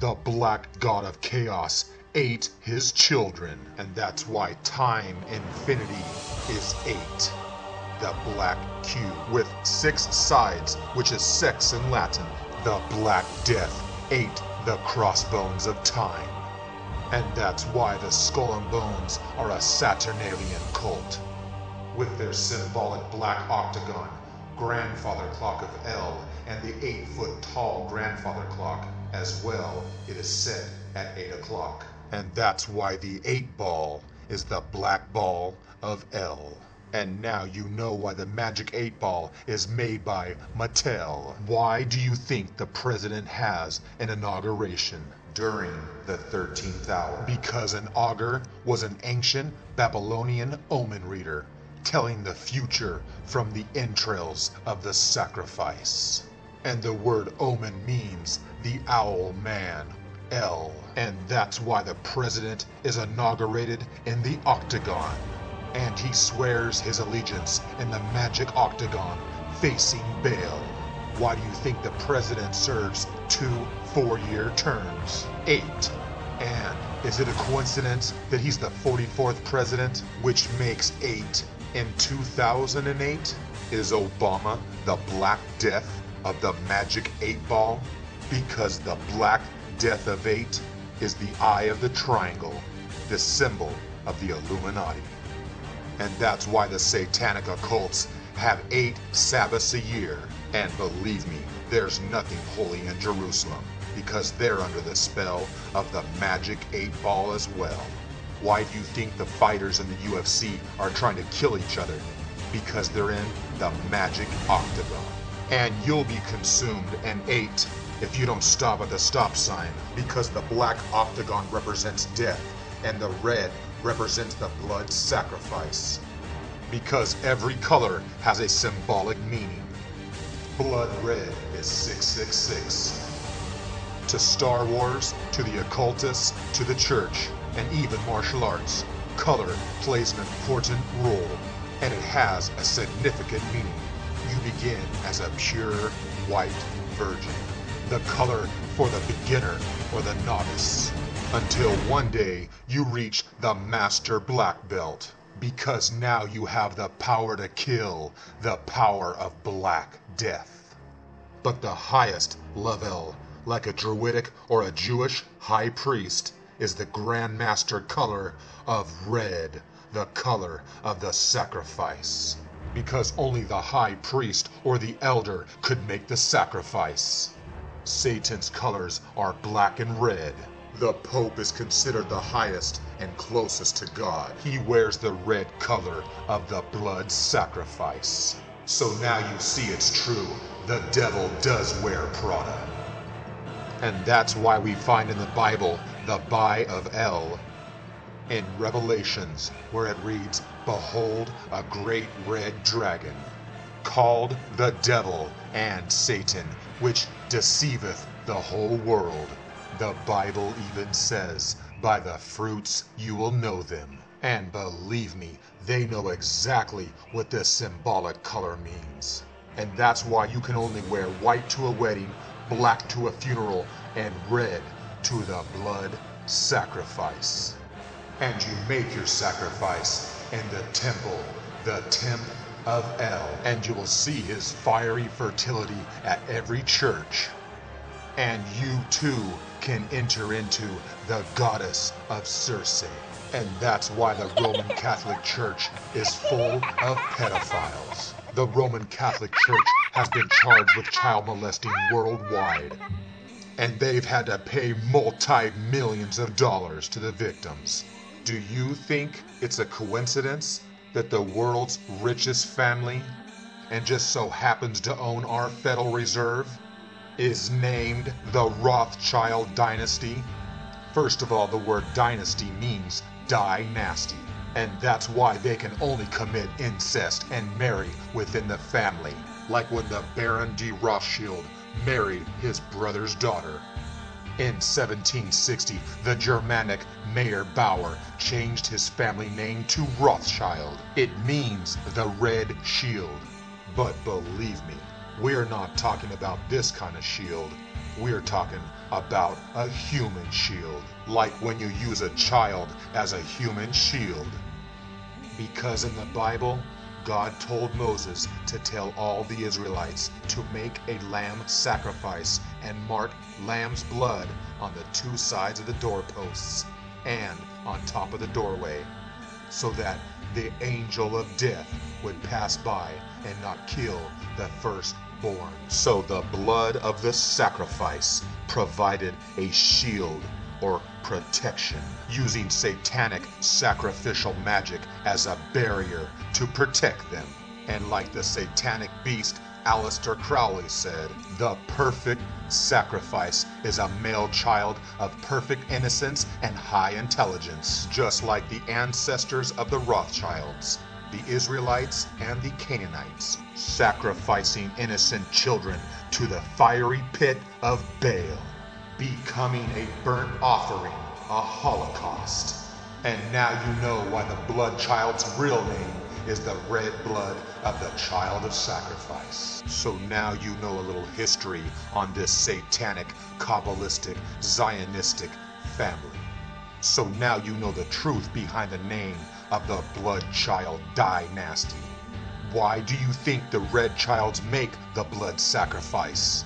the black god of chaos, ate his children. And that's why time infinity is 8. The black cube with 6 sides, which is sex in Latin. The Black Death ate the crossbones of time. And that's why the Skull and Bones are a Saturnalian cult. With their symbolic black octagon, grandfather clock of L, and the 8-foot tall grandfather clock as well, it is set at 8 o'clock. And that's why the 8 ball is the black ball of L. And now you know why the magic 8 ball is made by Mattel. Why do you think the president has an inauguration during the 13th hour? Because an augur was an ancient Babylonian omen reader, telling the future from the entrails of the sacrifice. And the word omen means the owl man, El. And that's why the president is inaugurated in the octagon. And he swears his allegiance in the magic octagon facing Baal. Why do you think the president serves 2 4-year terms? 8. And is it a coincidence that he's the 44th president, which makes 8 in 2008? Is Obama the Black Death of the magic 8 ball? Because the Black Death of 8 is the eye of the triangle, the symbol of the Illuminati. And that's why the satanic occults have 8 Sabbaths a year. And believe me, there's nothing holy in Jerusalem, because they're under the spell of the magic 8 ball as well. Why do you think the fighters in the UFC are trying to kill each other? Because they're in the magic octagon. And you'll be consumed and 8 if you don't stop at the stop sign, because the black octagon represents death and the red represents the blood sacrifice. Because every color has a symbolic meaning. Blood red is 666. To Star Wars, to the occultists, to the church, and even martial arts, color plays an important role, and it has a significant meaning. You begin as a pure white virgin, the color for the beginner or the novice, until one day you reach the master black belt, because now you have the power to kill, the power of Black Death. But the highest level, like a druidic or a Jewish high priest, is the Grand Master color of red, the color of the sacrifice. Because only the high priest or the elder could make the sacrifice. Satan's colors are black and red. The Pope is considered the highest and closest to God. He wears the red color of the blood sacrifice. So now you see it's true. The devil does wear Prada. And that's why we find in the Bible the Eye of El. In Revelations, where it reads, "Behold, a great red dragon, called the devil and Satan, which deceiveth the whole world." The Bible even says, "By the fruits you will know them." And believe me, they know exactly what this symbolic color means. And that's why you can only wear white to a wedding, black to a funeral, and red to the blood sacrifice. And you make your sacrifice in the temple, the Temp of El, and you will see his fiery fertility at every church. And you too can enter into the goddess of Circe. And that's why the Roman Catholic Church is full of pedophiles. The Roman Catholic Church has been charged with child molesting worldwide. And they've had to pay multi-millions of dollars to the victims. Do you think it's a coincidence that the world's richest family, and just so happens to own our Federal Reserve, is named the Rothschild dynasty? First of all, the word dynasty means die nasty, and that's why they can only commit incest and marry within the family, like when the Baron de Rothschild married his brother's daughter. In 1760, the Germanic Mayer Bauer changed his family name to Rothschild. It means the red shield. But believe me, we're not talking about this kind of shield. We're talking about a human shield, like when you use a child as a human shield. Because in the Bible, God told Moses to tell all the Israelites to make a lamb sacrifice and mark lamb's blood on the two sides of the doorposts and on top of the doorway, so that the angel of death would pass by and not kill the firstborn. So the blood of the sacrifice provided a shield or protection, using satanic sacrificial magic as a barrier to protect them. And like the satanic beast Aleister Crowley said, the perfect sacrifice is a male child of perfect innocence and high intelligence, just like the ancestors of the Rothschilds, the Israelites and the Canaanites, sacrificing innocent children to the fiery pit of Baal, becoming a burnt offering, a holocaust. And now you know why the blood child's real name is the red blood of the child of sacrifice. So now you know a little history on this satanic, Kabbalistic, Zionistic family. So now you know the truth behind the name of the blood child dynasty. Why do you think the red childs make the blood sacrifice?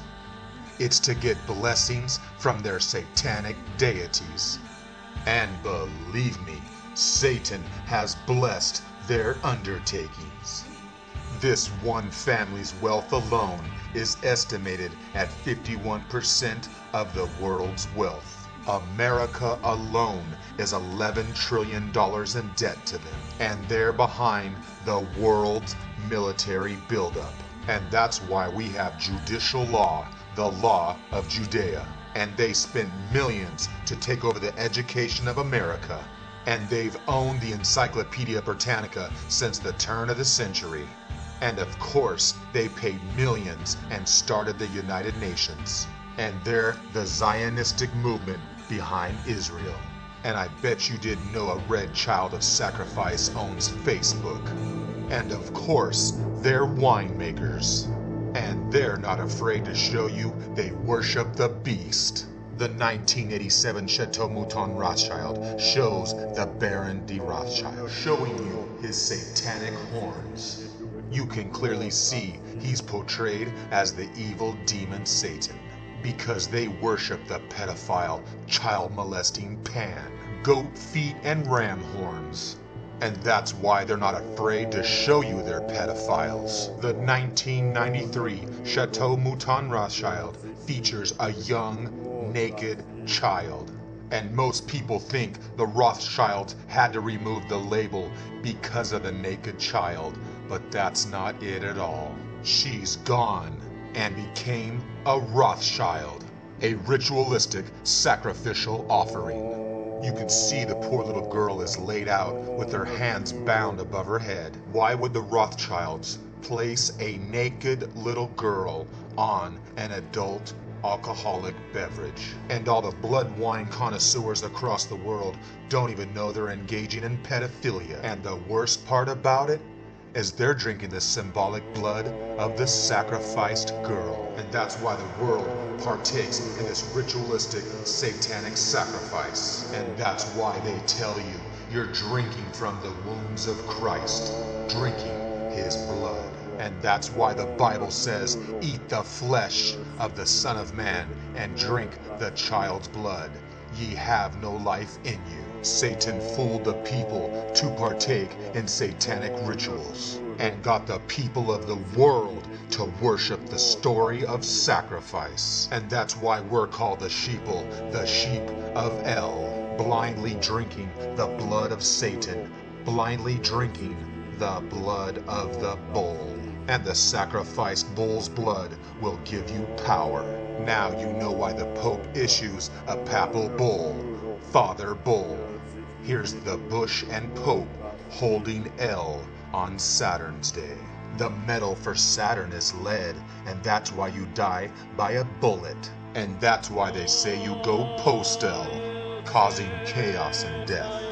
It's to get blessings from their satanic deities. And believe me, Satan has blessed their undertakings. This one family's wealth alone is estimated at 51% of the world's wealth. America alone is $11 trillion in debt to them, and they're behind the world's military buildup. And that's why we have judicial law, the law of Judea. And they spent millions to take over the education of America. And they've owned the Encyclopedia Britannica since the turn of the century. And of course, they paid millions and started the United Nations. And they're the Zionistic movement behind Israel. And I bet you didn't know a red child of sacrifice owns Facebook. And of course, they're winemakers. And they're not afraid to show you they worship the beast. The 1987 Chateau Mouton Rothschild shows the Baron de Rothschild, showing you his satanic horns. You can clearly see he's portrayed as the evil demon Satan, because they worship the pedophile, child-molesting Pan, goat feet and ram horns. And that's why they're not afraid to show you their pedophiles. The 1993 Chateau Mouton Rothschild features a young, naked child. And most people think the Rothschilds had to remove the label because of the naked child, but that's not it at all. She's gone and became a Rothschild, a ritualistic sacrificial offering. You can see the poor little girl is laid out with her hands bound above her head. Why would the Rothschilds place a naked little girl on an adult alcoholic beverage? And all the blood wine connoisseurs across the world don't even know they're engaging in pedophilia. And the worst part about it is they're drinking the symbolic blood of the sacrificed girl. And that's why the world partakes in this ritualistic satanic sacrifice. And that's why they tell you you're drinking from the wounds of Christ, drinking his blood. And that's why the Bible says, eat the flesh of the Son of Man and drink the child's blood. Ye have no life in you. Satan fooled the people to partake in satanic rituals and got the people of the world to worship the story of sacrifice. And that's why we're called the sheeple, the sheep of El, blindly drinking the blood of Satan, blindly drinking the blood of the bull. And the sacrificed bull's blood will give you power. Now you know why the Pope issues a papal bull, Father Bull. Here's the Bush and Pope holding L on Saturn's Day. The metal for Saturn is lead, and that's why you die by a bullet. And that's why they say you go post-L, causing chaos and death.